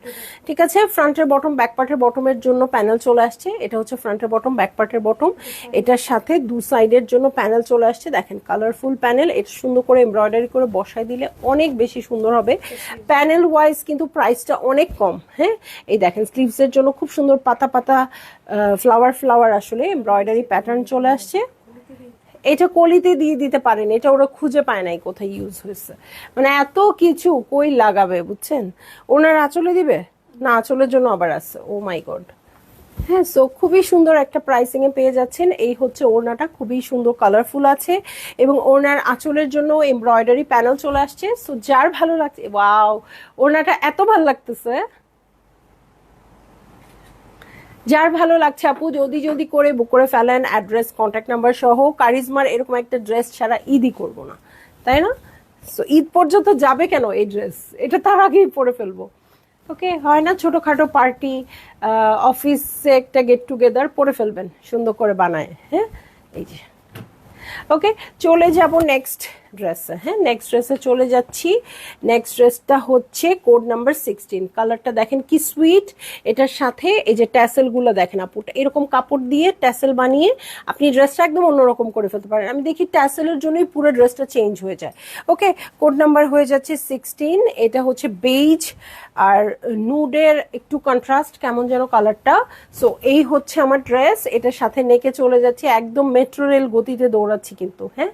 ঠিক আছে? ফ্রন্টের বটম, ব্যাক পার্টের বটমের জন্য প্যানেল চলে আসছে। এটা হচ্ছে ফ্রন্টের বটম, ব্যাক পার্টের বটম। এটার সাথে দু সাইডের জন্য প্যানেল চলে আসছে। দেখেন কালারফুল প্যানেল, এটা সুন্দর করে এমব্রয়ডারি করে বসায় দিলে অনেক বেশি সুন্দর হবে। প্যানেল ওয়াইজ কিন্তু প্রাইসটা অনেক কম। হ্যাঁ, এই দেখেন স্লিভসের জন্য খুব সুন্দর পাতা পাতা ফ্লাওয়ার আসলে এমব্রয়ডারি প্যাটার্ন চলে আসছে। এটা কলিতে দিয়ে দিতে পারেন, এটা ওরা খুঁজে পায় নাই কোথায় ইউজ হয়েছে। মানে এত কিছু কই লাগাবে, বুঝছেন? ওনার আঁচলে দিবে না, আঁচলের জন্য আবার আছে। ও মাই গড। হ্যাঁ, সো খুবই সুন্দর একটা প্রাইসিং এ পেয়ে যাচ্ছেন। এই হচ্ছে ওড়নাটা, খুবই সুন্দর কালারফুল আছে, এবং ওড়নার আঁচলের জন্য এমব্রয়ডারি প্যানেল চলে আসছে। সো যার ভালো লাগছে, ওয়াও ওড়নাটা এত ভালো লাগতেছে, যার ভালো লাগছে আপু জলদি জলদি করে বুক করে ফেলেন, অ্যাড্রেস কন্ট্যাক্ট নাম্বার সহ। কারিজমার এরকম একটা ড্রেস ছাড়া ঈদই করবো না, তাই না? সো ঈদ পর্যন্ত যাবে কেন এই ড্রেস, এটা তার আগেই পরে ফেলবো। ওকে, হয় না ছোটোখাটো পার্টি, অফিসে একটা গেট টুগেদার, পরে ফেলবেন সুন্দর করে বানায়। হ্যাঁ, এই যে ওকে, চলে যাব নেক্সট ড্রেসে। হ্যাঁ, নেক্সট ড্রেসে চলে যাচ্ছি। নেক্সট ড্রেসটা হচ্ছে কোড নাম্বার 16। কালারটা দেখেন কি সুইট। এটার সাথে এই যে ট্যাসেলগুলো দেখেন আপুটা, এরকম কাপড় দিয়ে ট্যাসেল বানিয়ে আপনি ড্রেসটা একদম অন্যরকম করে ফেলতে পারেন। আমি দেখি ট্যাসেলের জন্যই পুরো ড্রেসটা চেঞ্জ হয়ে যায়। ওকে, কোড নাম্বার হয়ে যাচ্ছে 16। এটা হচ্ছে বেজ আর নুডের একটু কন্ট্রাস্ট কেমন যেন কালারটা। সো এই হচ্ছে আমার ড্রেস। এটার সাথে নেকে চলে যাচ্ছে, একদম মেট্রো রেল গতিতে দৌড়াচ্ছি কিন্তু, হ্যাঁ,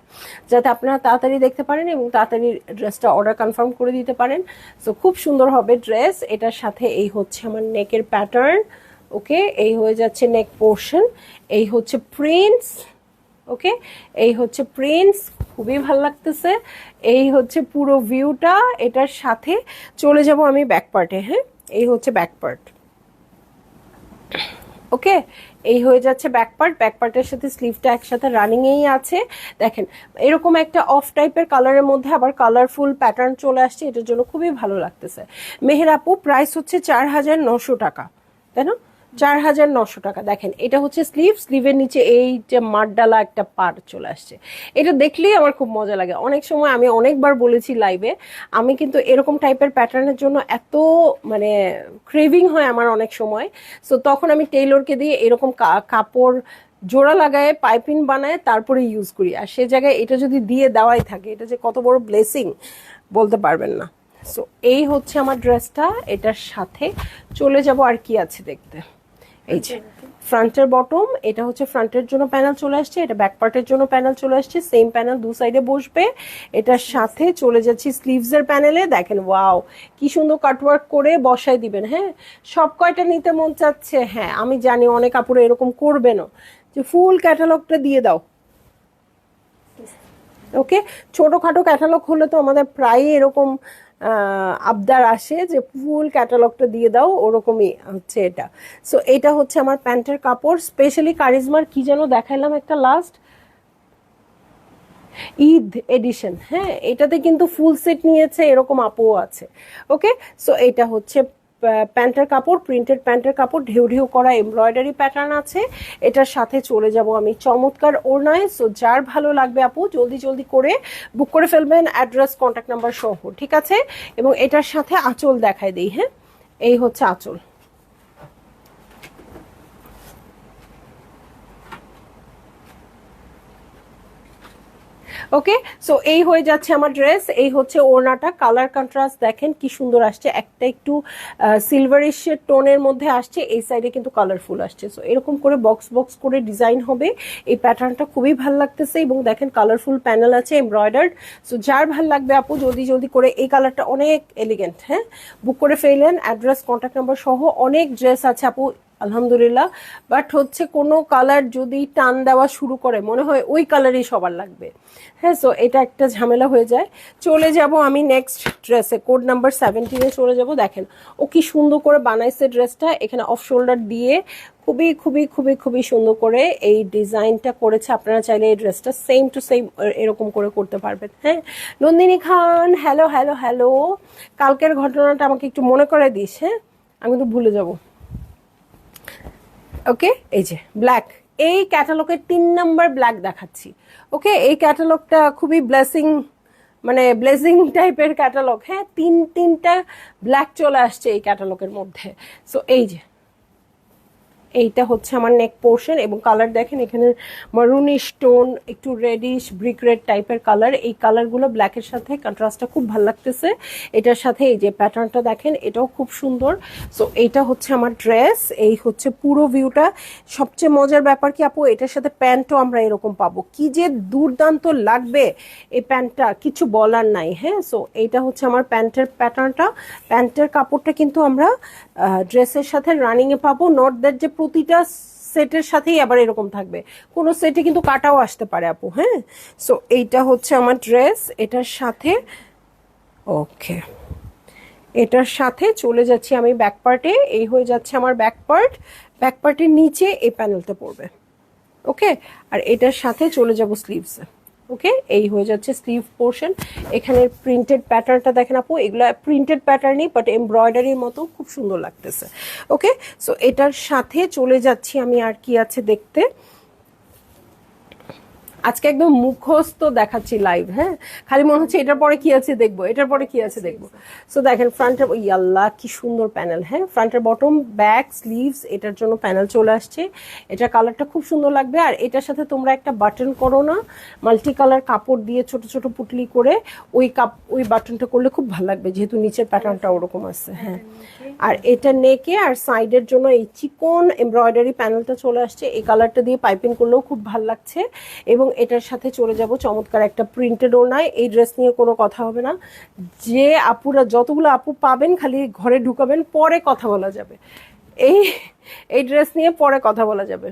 যাতে আপনারা তাড়াতাড়ি দেখতে পারেন এবং তাড়াতাড়ি ড্রেসটা অর্ডার কনফার্ম করে দিতে পারেন। সো খুব সুন্দর হবে ড্রেস। এটার সাথে এই হচ্ছে আমার নেকের প্যাটার্ন। ওকে, এই হয়ে যাচ্ছে নেক পোর্শন। এই হচ্ছে প্রিন্স। ওকে, এই হচ্ছে প্রিন্স, খুবই ভাল লাগতেছে। এই হচ্ছে পুরো ভিউটা। এটার সাথে চলে যাব আমি ব্যাক পার্টে। হ্যাঁ, এই হচ্ছে ব্যাক পার্ট। ওকে, এই হয়ে যাচ্ছে ব্যাক পার্ট। ব্যাক পার্টের সাথে স্লিভটা একসাথে রানিংয়েই আছে। দেখেন এরকম একটা অফ টাইপের কালারের মধ্যে আবার কালারফুল প্যাটার্ন চলে আসছে, এটার জন্য খুবই ভালো লাগতেছে। মেহের আপু, প্রাইস হচ্ছে 4900 টাকা, তাই না? 4900 টাকা। দেখেন এটা হচ্ছে স্লিভ, স্লিভের নিচে এই যে মাঠডালা একটা পার চলে আসছে। এটা দেখলেই আমার খুব মজা লাগে। অনেক সময় আমি অনেকবার বলেছি লাইভে, আমি কিন্তু এরকম টাইপের প্যাটার্নের জন্য এত মানে ক্রেভিং হয় আমার অনেক সময়। সো তখন আমি টেইলরকে দিয়ে এরকম কাপড় জোড়া লাগায় পাইপিং বানায় তারপরে ইউজ করি। আর সে জায়গায় এটা যদি দিয়ে দেওয়াই থাকে, এটা যে কত বড় ব্লেসিং বলতে পারবেন না। সো এই হচ্ছে আমার ড্রেসটা। এটার সাথে চলে যাব আর কি আছে দেখতে। এই যে ফ্রন্টের বটম, এটা হচ্ছে ফ্রন্টের জন্য প্যানেল চলে আসছে, এটা ব্যাক পার্টের জন্য প্যানেল চলে আসছে, সেম প্যানেল দু সাইডে বসবে। এটার সাথে চলে যাচ্ছি স্লিভস এর প্যানেলে। দেখেন ওয়াও, কি সুন্দর কাটওয়ার্ক করে বসাই দিবেন। হ্যাঁ, সব কয়টা নিতে মন চাচ্ছে। হ্যাঁ, আমি জানি অনেক কাপড়ে এরকম করবে না, যে ফুল ক্যাটালগটা দিয়ে দাও। ওকে, ছোটখাটো ক্যাটালগ হলে তো আমাদের প্রায় এরকম আবদার আসে যে ফুল ক্যাটালগটা দিয়ে দাও, ওরকমই হচ্ছে এটা। সো এটা হচ্ছে আমার প্যান্টের কাপড়। স্পেশালি কারিজমার কি যেন দেখাইলাম একটা লাস্ট ঈদ এডিশন। হ্যাঁ, এটাতে কিন্তু ফুল সেট নিয়েছে, এরকম আপুও আছে। ওকে, সো এটা হচ্ছে প্যান্টের কাপড়, প্রিন্টেড প্যান্টের কাপড়, ঢেউ ঢেউ করা এমব্রয়ডারি প্যাটার্ন আছে। এটার সাথে চলে যাব আমি চমৎকার ওড়নায়। সো যার ভালো লাগবে আপু জলদি জলদি করে বুক করে ফেলবেন, অ্যাড্রেস কন্ট্যাক্ট নাম্বার সহ, ঠিক আছে? এবং এটার সাথে আঁচল দেখাই দিই। হ্যাঁ, এই হচ্ছে আঁচল। ওকে, সো এই হয়ে যাচ্ছে আমার ড্রেস। এই হচ্ছে ওড়নাটা, কালার কন্ট্রাস্ট দেখেন কি সুন্দর আসছে, একটা একটু সিলভারিশ টোনের মধ্যে আসছে, এই সাইডে কিন্তু কালারফুল আসছে। সো এরকম করে বক্স বক্স করে ডিজাইন হবে। এই প্যাটার্নটা খুবই ভালো লাগতেছে এবং দেখেন কালারফুল প্যানেল আছে এমব্রয়ডার্ড। সো যার ভাল লাগবে আপু জলদি জলদি করে, এই কালারটা অনেক এলিগেন্ট। হ্যাঁ, বুক করে ফেলেন, অ্যাড্রেস কন্ট্যাক্ট নাম্বার সহ। অনেক ড্রেস আছে আপু আলহামদুলিল্লাহ, বাট হচ্ছে কোনো কালার যদি টান দেওয়া শুরু করে মনে হয় ওই কালারই সবার লাগবে। হ্যাঁ, সো এটা একটা ঝামেলা হয়ে যায়। চলে যাব আমি নেক্সট ড্রেসে, কোড নাম্বার 17-এ চলে যাব। দেখেন ও কি সুন্দর করে বানাইছে ড্রেসটা, এখানে অফ শোল্ডার দিয়ে খুবই খুবই খুবই খুবই সুন্দর করে এই ডিজাইনটা করেছে। আপনারা চাইলে এই ড্রেসটা সেম টু সেম এরকম করে করতে পারবেন। হ্যাঁ, নন্দিনী খান, হ্যালো হ্যালো হ্যালো, কালকের ঘটনাটা আমাকে একটু মনে করে দিস। হ্যাঁ, আমি তো ভুলে যাব। ওকে, এই যে ব্ল্যাক, এই ক্যাটালগের 3 নাম্বার ব্ল্যাক দেখাচ্ছি। ওকে, এই ক্যাটালগটা খুবই ব্লেসিং, মানে ব্লেসিং টাইপের ক্যাটালগ। হ্যাঁ, তিনটা ব্ল্যাক চলে আসছে এই ক্যাটালগের মধ্যে। সো এই যে এইটা হচ্ছে আমার নেক পোর্শন এবং কালার দেখেন এখানে মারুনিশ টোন, একটু রেডিশ ব্রিক রেড টাইপের কালার। এই কালারগুলো ব্ল্যাকের সাথে কন্ট্রাস্টটা খুব ভালো লাগতেছে। এটার সাথে এই যে প্যাটার্নটা দেখেন, এটাও খুব সুন্দর। সো এইটা হচ্ছে আমার ড্রেস, এই হচ্ছে পুরো ভিউটা। সবচেয়ে মজার ব্যাপার কি আপু, এটার সাথে প্যান্টও আমরা এরকম পাবো, কি যে দুর্দান্ত লাগবে এই প্যান্টটা, কিছু বলার নাই। হ্যাঁ, সো এইটা হচ্ছে আমার প্যান্টের প্যাটার্নটা। প্যান্টের কাপড়টা কিন্তু আমরা ড্রেসের সাথে রানিংয়ে পাবো, নট দ্যাট যে প্রতিটা সেটের সাথেই আবার এরকম থাকবে, কোনো সেটে কিন্তু কাটাও আসতে পারে আপু। হ্যাঁ, সো এইটা হচ্ছে আমার ড্রেস, এটার সাথে ওকে এটার সাথে চলে যাচ্ছি আমি ব্যাক পার্টে, এই হয়ে যাচ্ছে আমার ব্যাক পার্ট। ব্যাক পার্টের নিচে এই প্যানেলটা পড়বে, ওকে। আর এটার সাথে চলে যাব স্লিভসে, ওকে। এই হয়ে যাচ্ছে স্লিভ পোর্শন। এখানের প্রিন্টেড প্যাটার্নটা দেখেন আপু, এগুলো প্রিন্টেড প্যাটার্নই বাট এমব্রয়ডারির মতো খুব সুন্দর লাগতেছে, ওকে। সো এটার সাথে চলে যাচ্ছি আমি, আর কি আছে দেখতে। আজকে একদম মুখস্থ দেখাচ্ছি লাইভ, হ্যাঁ, খালি মনে হচ্ছে এটার পরে কি আছে দেখবো, এটার পরে কি আছে দেখবো। সো দেখেন ফ্রন্টের, ইয়াল্লাহ কি সুন্দর প্যানেল, হ্যাঁ, ফ্রন্টের বটম ব্যাক স্লিভস এটার জন্য প্যানেল চলে আসছে। এটা কালারটা খুব সুন্দর লাগবে। আর এটার সাথে তোমরা একটা বাটন করো না, মাল্টি কালার কাপড় দিয়ে ছোট ছোট পুটলি করে ওই বাটনটা করলে খুব ভালো লাগবে, যেহেতু নিচের প্যাটার্নটা ওরকম আছে, হ্যাঁ। আর এটা নেকে আর সাইডের জন্য এই চিকন এমব্রয়ডারি প্যানেলটা চলে আসছে, এই কালারটা দিয়ে পাইপিং করলেও খুব ভালো লাগছে। এবং এটার সাথে চলে যাব চমৎকার একটা প্রিন্টেড ওড়নায়। এই ড্রেস নিয়ে কোনো কথা হবে না, যে আপুরা যতগুলো আপু পাবেন খালি ঘরে ঢুকাবেন, পরে কথা বলা যাবে। এই এই ড্রেস নিয়ে পরে কথা বলা যাবে,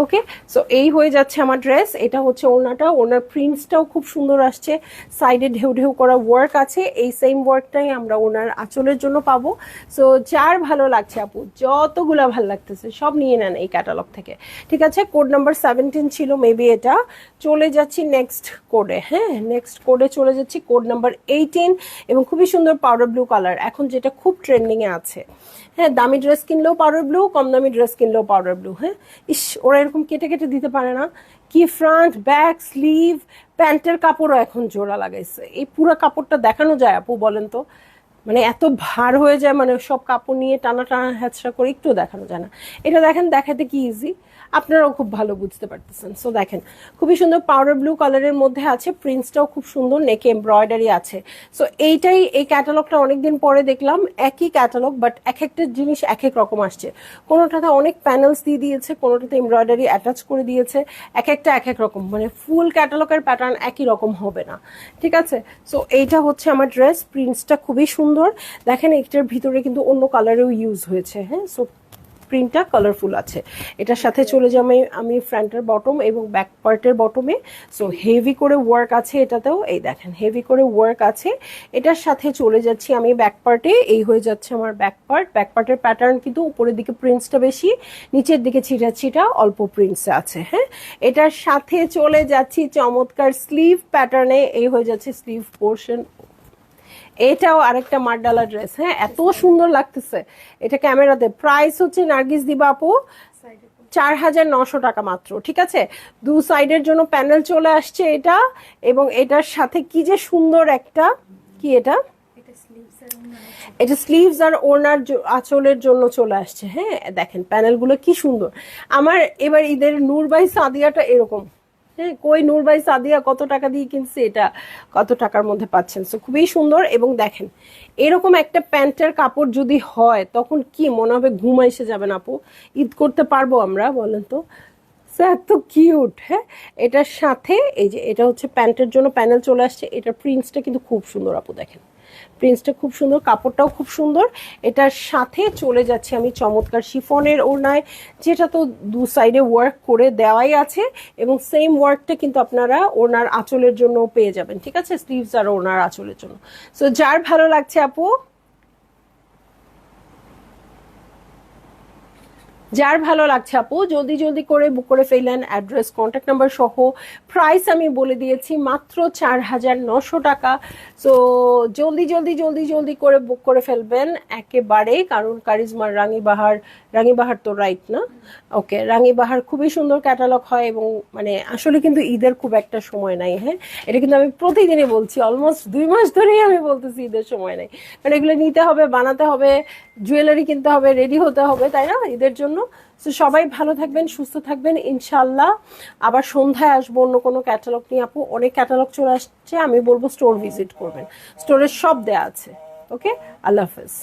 ওকে। সো এই হয়ে যাচ্ছে আমার ড্রেস। এটা হচ্ছে ওড়নাটা, ওড়নার প্রিন্টসটাও খুব সুন্দর আসছে, সাইডে ঢেউ ঢেউ করা ওয়ার্ক আছে। এই সেম ওয়ার্কটাই আমরা ওনার আঁচলের জন্য পাবো। সো যার ভালো লাগছে আপু, যতগুলা ভালো লাগতেছে সব নিয়ে নেন এই ক্যাটালগ থেকে, ঠিক আছে। কোড নাম্বার 17 ছিল মেবি এটা। চলে যাচ্ছি নেক্সট কোডে, হ্যাঁ, নেক্সট কোডে চলে যাচ্ছি, কোড নাম্বার 18। এবং খুবই সুন্দর পাউডার ব্লু কালার, এখন যেটা খুব ট্রেন্ডিংয়ে আছে, হ্যাঁ। দামি ড্রেস কিনলেও পাউডার ব্লু, কম দামি ড্রেস কিনলেও পাউডার ব্লু, হ্যাঁ। ইস, ওরা এরকম কেটে কেটে দিতে পারে না কি, ফ্রন্ট ব্যাক স্লিভ প্যান্টের কাপড়ও এখন জোড়া লাগাইছে। এই পুরো কাপড়টা দেখানো যায় আপু বলেন তো? মানে এত ভার হয়ে যায়, মানে সব কাপড় নিয়ে টানা টানা হ্যাচড়া করে একটু দেখানো যায় না। এটা দেখেন, দেখাতে কি ইজি, আপনারাও খুব ভালো বুঝতে পারতেছেন। সো দেখেন খুবই সুন্দর পাউডার ব্লু কালারের মধ্যে আছে, প্রিন্টসটাও খুব সুন্দর, নেকে এমব্রয়ডারি আছে। সো এইটাই, এই ক্যাটালগটা অনেকদিন পরে দেখলাম, একই ক্যাটালগ বাট এক একটা জিনিস এক এক রকম আসছে। কোনোটাতে অনেক প্যানেলস দিয়ে দিয়েছে, কোনোটাতে এমব্রয়ডারি অ্যাটাচ করে দিয়েছে, এক একটা এক এক রকম, মানে ফুল ক্যাটালগের প্যাটার্ন একই রকম হবে না, ঠিক আছে। সো এইটা হচ্ছে আমার ড্রেস, প্রিন্টসটা খুবই সুন্দর। দেখেন এটার ভিতরে কিন্তু অন্য কালারেও ইউজ হয়েছে, হ্যাঁ। সো প্রিন্টটা কালারফুল আছে। এটার সাথে চলে যাবো আমি ফ্রন্টের বটম এবং ব্যাক পার্টের বটমে। সো হেভি করে ওয়ার্ক আছে এটাতেও, এই দেখেন হেভি করে ওয়ার্ক আছে। এটার সাথে চলে যাচ্ছি আমি ব্যাক পার্টে, এই হয়ে যাচ্ছে আমার ব্যাক পার্ট। ব্যাক পার্টের প্যাটার্ন কিন্তু উপরের দিকে প্রিন্টসটা বেশি, নিচের দিকে ছিটা ছিটা অল্প প্রিন্টস আছে, হ্যাঁ। এটার সাথে চলে যাচ্ছি চমৎকার স্লিভ প্যাটার্নে, এই হয়ে যাচ্ছে স্লিভ পোর্শন। এটাও আরেকটা মারডালা ড্রেস, হ্যাঁ, এত সুন্দর লাগতেছে এটা ক্যামেরাতে। প্রাইস হচ্ছে নার্গিস দিবা আপু 4900 টাকা মাত্র, ঠিক আছে। দু সাইডের জন্য প্যানেল চলে আসছে এটা, এবং এটার সাথে কি যে সুন্দর একটা, কি এটা স্লিভস আর ওনার আঁচলের জন্য চলে আসছে, হ্যাঁ। দেখেন প্যানেলগুলো কি সুন্দর। আমার এবার ঈদের নূরবাই সাদিয়াটা এরকম, হ্যাঁ, কই নূর ভাই সাদিয়া কত টাকা দিয়ে কিনছে, এটা কত টাকার মধ্যে পাচ্ছেন। সো খুবই সুন্দর। এবং দেখেন এরকম একটা প্যান্টের কাপড় যদি হয় তখন কি মনে হবে, ঘুম এসে যাবেন আপু, ঈদ করতে পারবো আমরা, বলেন তো। এত কিউট, হ্যাঁ। এটার সাথে এই যে এটা হচ্ছে প্যান্টের জন্য প্যানেল চলে আসছে, এটার প্রিন্টসটা কিন্তু খুব সুন্দর আপু, দেখেন প্রিন্টসটা খুব সুন্দর, কাপড়টাও খুব সুন্দর। এটার সাথে চলে যাচ্ছে আমি চমৎকার শিফনের ওড়নায়, যেটা তো দু সাইডে ওয়ার্ক করে দেওয়াই আছে, এবং সেম ওয়ার্কটা কিন্তু আপনারা ওড়নার আঁচলের জন্য পেয়ে যাবেন, ঠিক আছে, স্লিভস আর ওড়নার আঁচলের জন্য। সো যার ভালো লাগছে আপু, যার ভালো লাগছে আপু জলদি জলদি করে বুক করে ফেলেন, অ্যাড্রেস কন্ট্যাক্ট নাম্বার সহ। প্রাইস আমি বলে দিয়েছি মাত্র 4900 টাকা। সো জলদি জলদি জলদি জলদি করে বুক করে ফেলবেন একেবারে, কারণ কারিজমার রাঙিবাহার তো রাইট না, ওকে, রাঙিবাহার খুবই সুন্দর ক্যাটালগ হয়, এবং মানে আসলে কিন্তু ঈদের খুব একটা সময় নাই, হ্যাঁ। এটা কিন্তু আমি প্রতিদিনই বলছি, অলমোস্ট 2 মাস ধরেই আমি বলতেছি ঈদের সময় নাই, কারণ এগুলো নিতে হবে, বানাতে হবে, জুয়েলারি কিনতে হবে, রেডি হতে হবে, তাই না, ঈদের জন্য। তো সবাই ভালো থাকবেন, সুস্থ থাকবেন ইনশাল্লাহ। আবার সন্ধ্যায় আসবো অন্য কোনো ক্যাটালগ নিয়ে আপু, অনেক ক্যাটালগ চলে আসছে, আমি বলবো স্টোর ভিজিট করবেন, স্টোরে সব দেয়া আছে, ওকে। আল্লাহ হাফেজ।